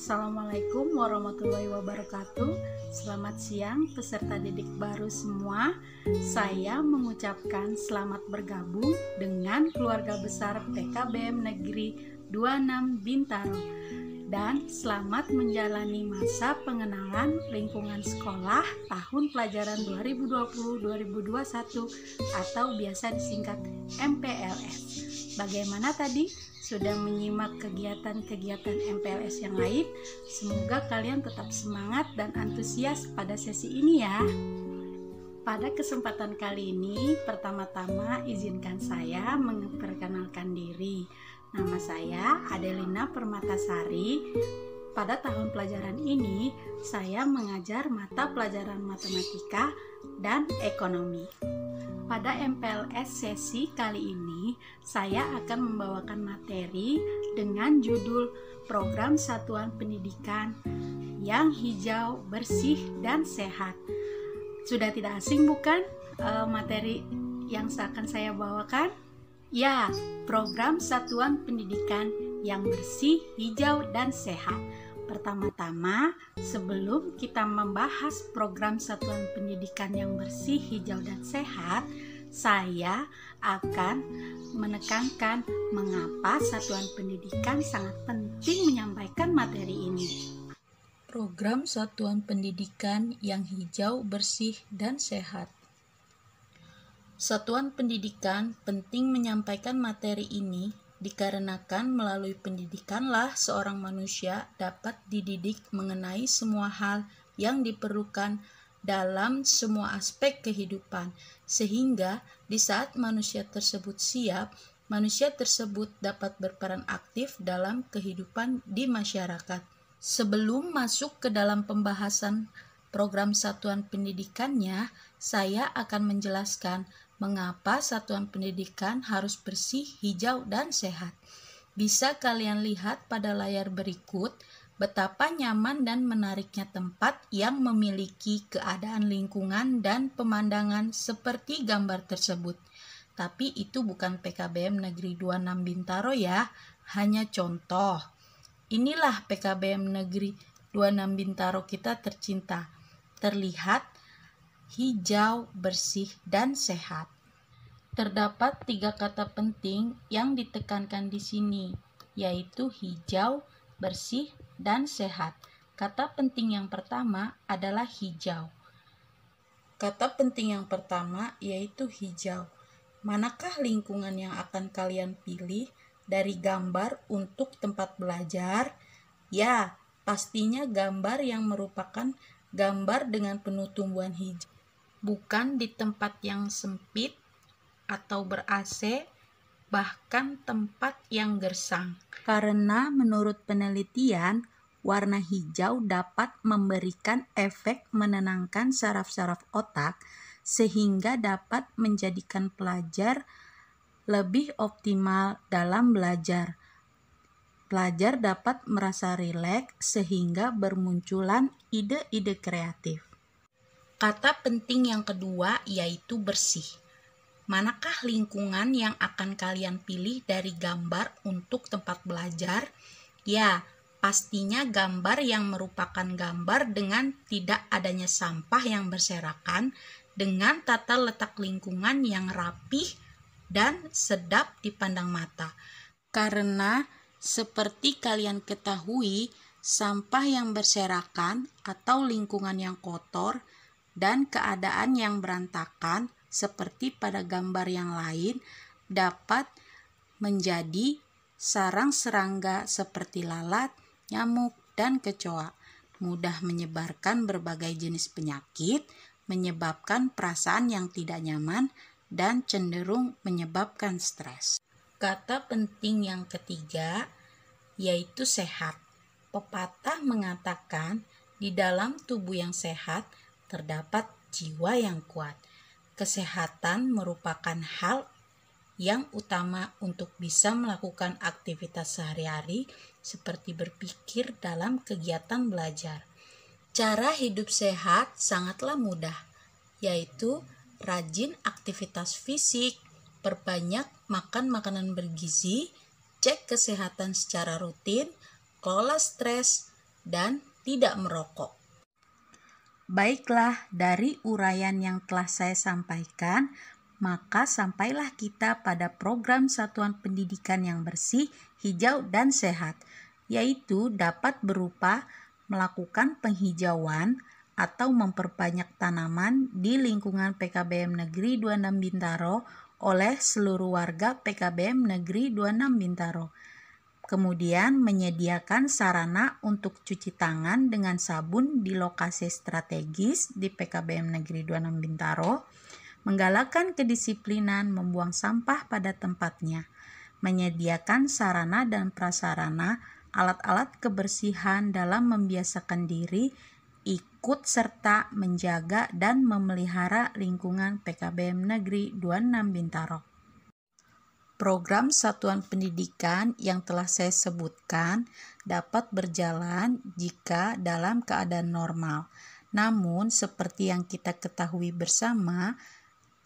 Assalamualaikum warahmatullahi wabarakatuh. Selamat siang peserta didik baru semua. Saya mengucapkan selamat bergabung dengan keluarga besar PKBM Negeri 26 Bintaro dan selamat menjalani masa pengenalan lingkungan sekolah tahun pelajaran 2020-2021 atau biasa disingkat MPLS. Bagaimana tadi? Sudah menyimak kegiatan-kegiatan MPLS yang lain? Semoga kalian tetap semangat dan antusias pada sesi ini ya. Pada kesempatan kali ini, pertama-tama izinkan saya memperkenalkan diri. Nama saya Adelina Permatasari. Pada tahun pelajaran ini, saya mengajar mata pelajaran matematika dan ekonomi. Pada MPLS sesi kali ini, saya akan membawakan materi dengan judul Program Satuan Pendidikan yang Hijau, Bersih, dan Sehat. Sudah tidak asing bukan materi yang akan saya bawakan? Ya, Program Satuan Pendidikan yang Bersih, Hijau, dan Sehat. Pertama-tama, sebelum kita membahas program satuan pendidikan yang bersih, hijau, dan sehat, saya akan menekankan mengapa satuan pendidikan sangat penting menyampaikan materi ini. Program Satuan Pendidikan yang Hijau, Bersih, dan Sehat. Satuan pendidikan penting menyampaikan materi ini dikarenakan melalui pendidikanlah seorang manusia dapat dididik mengenai semua hal yang diperlukan dalam semua aspek kehidupan, sehingga di saat manusia tersebut siap, manusia tersebut dapat berperan aktif dalam kehidupan di masyarakat. Sebelum masuk ke dalam pembahasan program satuan pendidikannya, saya akan menjelaskan mengapa satuan pendidikan harus bersih, hijau, dan sehat. Bisa kalian lihat pada layar berikut betapa nyaman dan menariknya tempat yang memiliki keadaan lingkungan dan pemandangan seperti gambar tersebut. Tapi itu bukan PKBM Negeri 26 Bintaro ya, hanya contoh. Inilah PKBM Negeri 26 Bintaro kita tercinta. Terlihat hijau, bersih, dan sehat. Terdapat 3 kata penting yang ditekankan di sini, yaitu hijau, bersih, dan sehat. Kata penting yang pertama adalah hijau. Kata penting yang pertama yaitu hijau. Manakah lingkungan yang akan kalian pilih dari gambar untuk tempat belajar? Ya, pastinya gambar yang merupakan gambar dengan penuh tumbuhan hijau. Bukan di tempat yang sempit atau ber-AC, bahkan tempat yang gersang. Karena menurut penelitian, warna hijau dapat memberikan efek menenangkan saraf-saraf otak sehingga dapat menjadikan pelajar lebih optimal dalam belajar. Pelajar dapat merasa rileks sehingga bermunculan ide-ide kreatif. Kata penting yang kedua yaitu bersih. Manakah lingkungan yang akan kalian pilih dari gambar untuk tempat belajar? Ya, pastinya gambar yang merupakan gambar dengan tidak adanya sampah yang berserakan, dengan tata letak lingkungan yang rapih dan sedap dipandang mata. Karena seperti kalian ketahui, sampah yang berserakan atau lingkungan yang kotor dan keadaan yang berantakan seperti pada gambar yang lain dapat menjadi sarang serangga seperti lalat, nyamuk, dan kecoa. Mudah menyebarkan berbagai jenis penyakit, menyebabkan perasaan yang tidak nyaman, dan cenderung menyebabkan stres. Kata penting yang ketiga yaitu sehat. Pepatah mengatakan di dalam tubuh yang sehat terdapat jiwa yang kuat. Kesehatan merupakan hal yang utama untuk bisa melakukan aktivitas sehari-hari seperti berpikir dalam kegiatan belajar. Cara hidup sehat sangatlah mudah, yaitu rajin aktivitas fisik, perbanyak makan makanan bergizi, cek kesehatan secara rutin, kelola stres, dan tidak merokok. Baiklah, dari uraian yang telah saya sampaikan, maka sampailah kita pada program Satuan Pendidikan yang Bersih, Hijau, dan Sehat, yaitu dapat berupa melakukan penghijauan atau memperbanyak tanaman di lingkungan PKBM Negeri 26 Bintaro oleh seluruh warga PKBM Negeri 26 Bintaro. Kemudian menyediakan sarana untuk cuci tangan dengan sabun di lokasi strategis di PKBM Negeri 26 Bintaro, menggalakkan kedisiplinan membuang sampah pada tempatnya, menyediakan sarana dan prasarana alat-alat kebersihan dalam membiasakan diri ikut serta menjaga dan memelihara lingkungan PKBM Negeri 26 Bintaro. Program satuan pendidikan yang telah saya sebutkan dapat berjalan jika dalam keadaan normal. Namun, seperti yang kita ketahui bersama,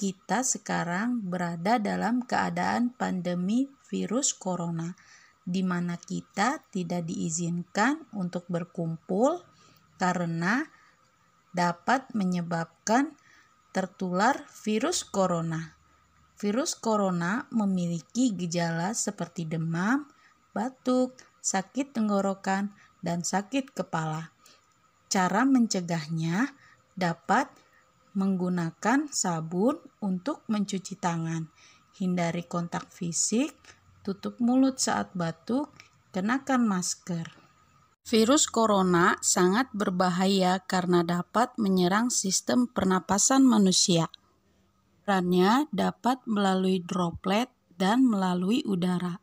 kita sekarang berada dalam keadaan pandemi virus corona, di mana kita tidak diizinkan untuk berkumpul karena dapat menyebabkan tertular virus corona. Virus corona memiliki gejala seperti demam, batuk, sakit tenggorokan, dan sakit kepala. Cara mencegahnya dapat menggunakan sabun untuk mencuci tangan, hindari kontak fisik, tutup mulut saat batuk, kenakan masker. Virus corona sangat berbahaya karena dapat menyerang sistem pernapasan manusia. Penyebarannya dapat melalui droplet dan melalui udara.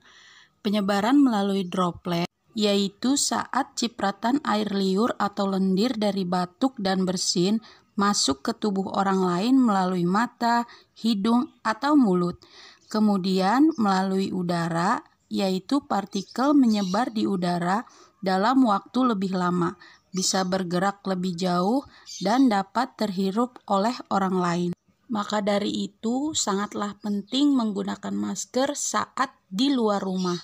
Penyebaran melalui droplet yaitu saat cipratan air liur atau lendir dari batuk dan bersin masuk ke tubuh orang lain melalui mata, hidung, atau mulut. Kemudian melalui udara yaitu partikel menyebar di udara dalam waktu lebih lama, bisa bergerak lebih jauh dan dapat terhirup oleh orang lain. Maka dari itu, sangatlah penting menggunakan masker saat di luar rumah.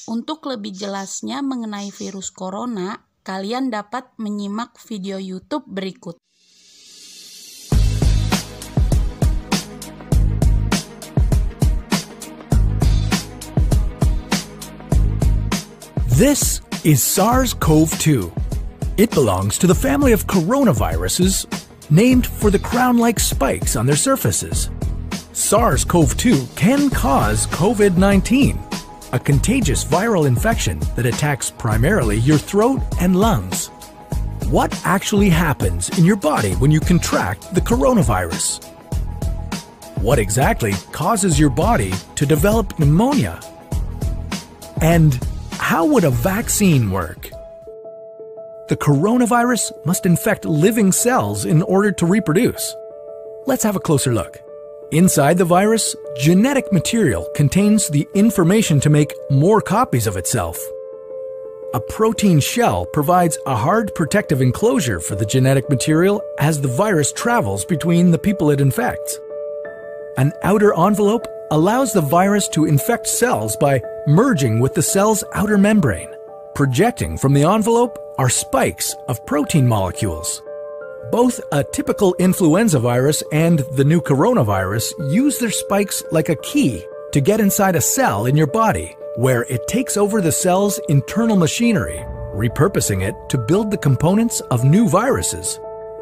Untuk lebih jelasnya mengenai virus corona, kalian dapat menyimak video YouTube berikut. This is SARS-CoV-2. It belongs to the family of coronaviruses named for the crown-like spikes on their surfaces. SARS-CoV-2 can cause COVID-19, a contagious viral infection that attacks primarily your throat and lungs. What actually happens in your body when you contract the coronavirus? What exactly causes your body to develop pneumonia? And how would a vaccine work? The coronavirus must infect living cells in order to reproduce. Let's have a closer look. Inside the virus, genetic material contains the information to make more copies of itself. A protein shell provides a hard protective enclosure for the genetic material as the virus travels between the people it infects. An outer envelope allows the virus to infect cells by merging with the cell's outer membrane. Projecting from the envelope are spikes of protein molecules. Both a typical influenza virus and the new coronavirus use their spikes like a key to get inside a cell in your body, where it takes over the cell's internal machinery, repurposing it to build the components of new viruses.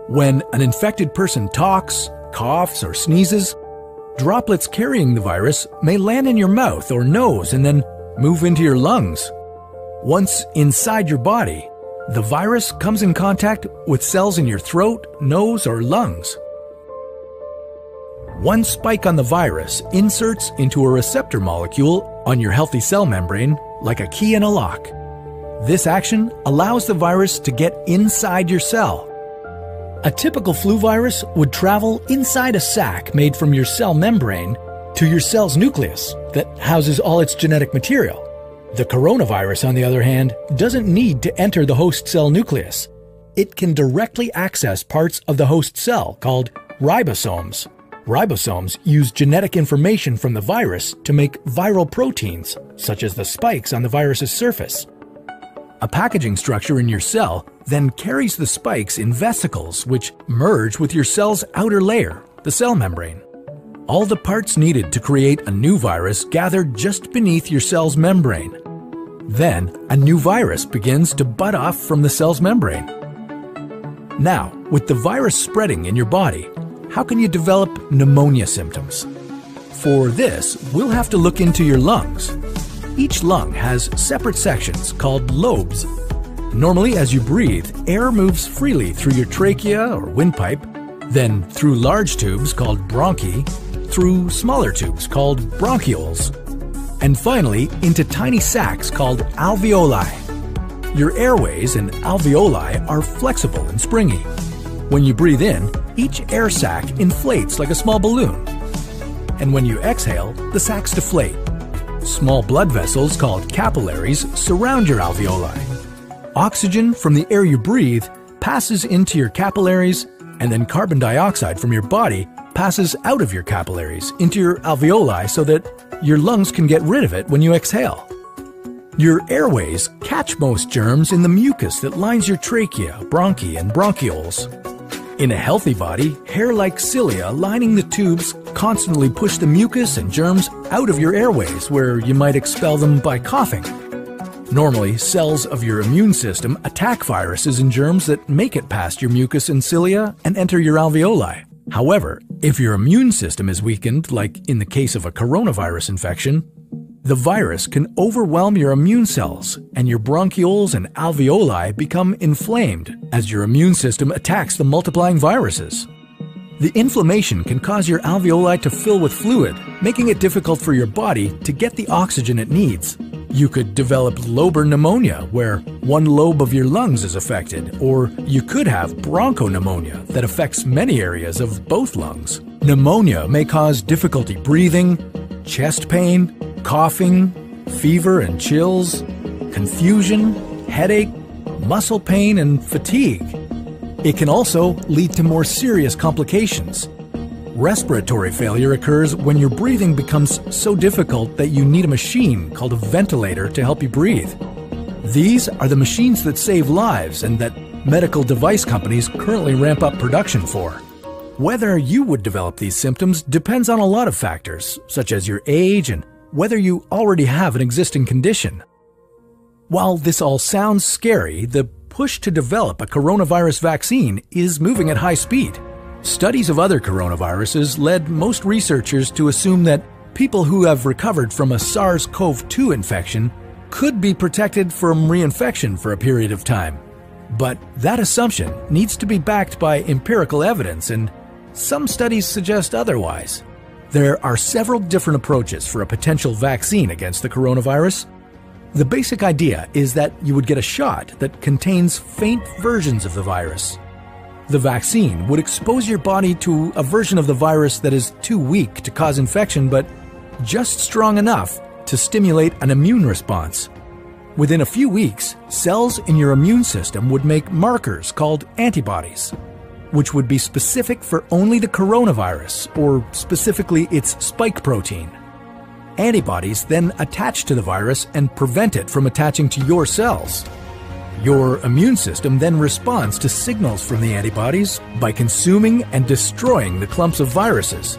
When an infected person talks, coughs, or sneezes, droplets carrying the virus may land in your mouth or nose and then move into your lungs. Once inside your body, the virus comes in contact with cells in your throat, nose, or lungs. One spike on the virus inserts into a receptor molecule on your healthy cell membrane like a key in a lock. This action allows the virus to get inside your cell. A typical flu virus would travel inside a sac made from your cell membrane to your cell's nucleus that houses all its genetic material. The coronavirus, on the other hand, doesn't need to enter the host cell nucleus. It can directly access parts of the host cell called ribosomes. Ribosomes use genetic information from the virus to make viral proteins, such as the spikes on the virus's surface. A packaging structure in your cell then carries the spikes in vesicles which merge with your cell's outer layer, the cell membrane. All the parts needed to create a new virus gather just beneath your cell's membrane. Then, a new virus begins to bud off from the cell's membrane. Now, with the virus spreading in your body, how can you develop pneumonia symptoms? For this, we'll have to look into your lungs. Each lung has separate sections called lobes. Normally, as you breathe, air moves freely through your trachea or windpipe, then through large tubes called bronchi, through smaller tubes called bronchioles, and finally into tiny sacs called alveoli. Your airways and alveoli are flexible and springy. When you breathe in, each air sac inflates like a small balloon. And when you exhale, the sacs deflate. Small blood vessels called capillaries surround your alveoli. Oxygen from the air you breathe passes into your capillaries, and then carbon dioxide from your body passes out of your capillaries into your alveoli so that your lungs can get rid of it when you exhale. Your airways catch most germs in the mucus that lines your trachea, bronchi, and bronchioles. In a healthy body, hair-like cilia lining the tubes constantly push the mucus and germs out of your airways, where you might expel them by coughing. Normally, cells of your immune system attack viruses and germs that make it past your mucus and cilia and enter your alveoli. However, if your immune system is weakened, like in the case of a coronavirus infection, the virus can overwhelm your immune cells, and your bronchioles and alveoli become inflamed as your immune system attacks the multiplying viruses. The inflammation can cause your alveoli to fill with fluid, making it difficult for your body to get the oxygen it needs. You could develop lobar pneumonia, where one lobe of your lungs is affected, or you could have bronchopneumonia that affects many areas of both lungs. Pneumonia may cause difficulty breathing, chest pain, coughing, fever and chills, confusion, headache, muscle pain, and fatigue. It can also lead to more serious complications. Respiratory failure occurs when your breathing becomes so difficult that you need a machine called a ventilator to help you breathe. These are the machines that save lives and that medical device companies currently ramp up production for. Whether you would develop these symptoms depends on a lot of factors, such as your age and whether you already have an existing condition. While this all sounds scary, the push to develop a coronavirus vaccine is moving at high speed. Studies of other coronaviruses led most researchers to assume that people who have recovered from a SARS-CoV-2 infection could be protected from reinfection for a period of time. But that assumption needs to be backed by empirical evidence, and some studies suggest otherwise. There are several different approaches for a potential vaccine against the coronavirus. The basic idea is that you would get a shot that contains faint versions of the virus. The vaccine would expose your body to a version of the virus that is too weak to cause infection, but just strong enough to stimulate an immune response. Within a few weeks, cells in your immune system would make markers called antibodies, which would be specific for only the coronavirus, or specifically its spike protein. Antibodies then attach to the virus and prevent it from attaching to your cells. Your immune system then responds to signals from the antibodies by consuming and destroying the clumps of viruses.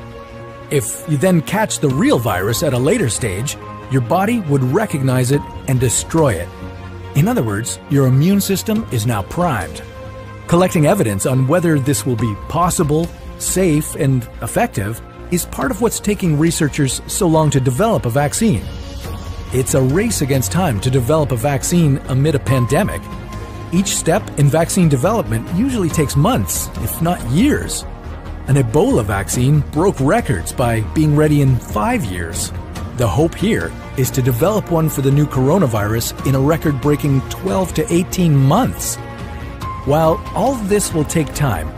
If you then catch the real virus at a later stage, your body would recognize it and destroy it. In other words, your immune system is now primed. Collecting evidence on whether this will be possible, safe, and effective is part of what's taking researchers so long to develop a vaccine. It's a race against time to develop a vaccine amid a pandemic. Each step in vaccine development usually takes months, if not years. An Ebola vaccine broke records by being ready in 5 years. The hope here is to develop one for the new coronavirus in a record-breaking 12 to 18 months. While all of this will take time,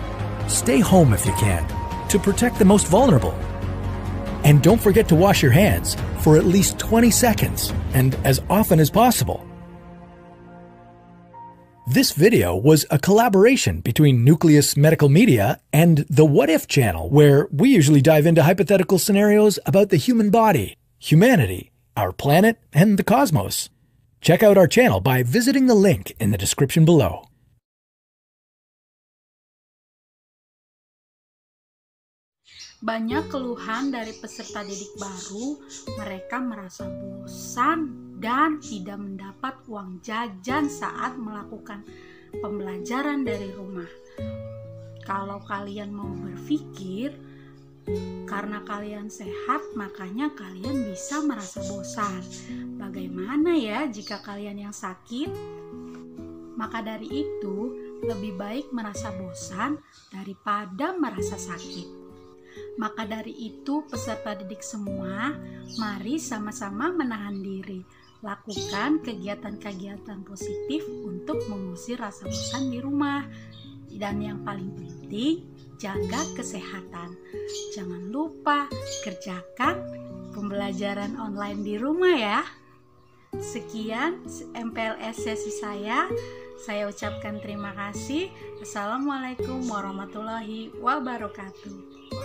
stay home if you can, to protect the most vulnerable. And don't forget to wash your hands for at least 20 seconds and as often as possible. This video was a collaboration between Nucleus Medical Media and the What If channel, where we usually dive into hypothetical scenarios about the human body, humanity, our planet, and the cosmos. Check out our channel by visiting the link in the description below. Banyak keluhan dari peserta didik baru, mereka merasa bosan dan tidak mendapat uang jajan saat melakukan pembelajaran dari rumah. Kalau kalian mau berpikir, karena kalian sehat, makanya kalian bisa merasa bosan. Bagaimana ya jika kalian yang sakit? Maka dari itu, lebih baik merasa bosan daripada merasa sakit. Maka dari itu, peserta didik semua, mari sama-sama menahan diri. Lakukan kegiatan-kegiatan positif untuk mengusir rasa bosan di rumah. Dan yang paling penting, jaga kesehatan. Jangan lupa kerjakan pembelajaran online di rumah ya. Sekian MPLS sesi saya. Saya ucapkan terima kasih. Assalamualaikum warahmatullahi wabarakatuh.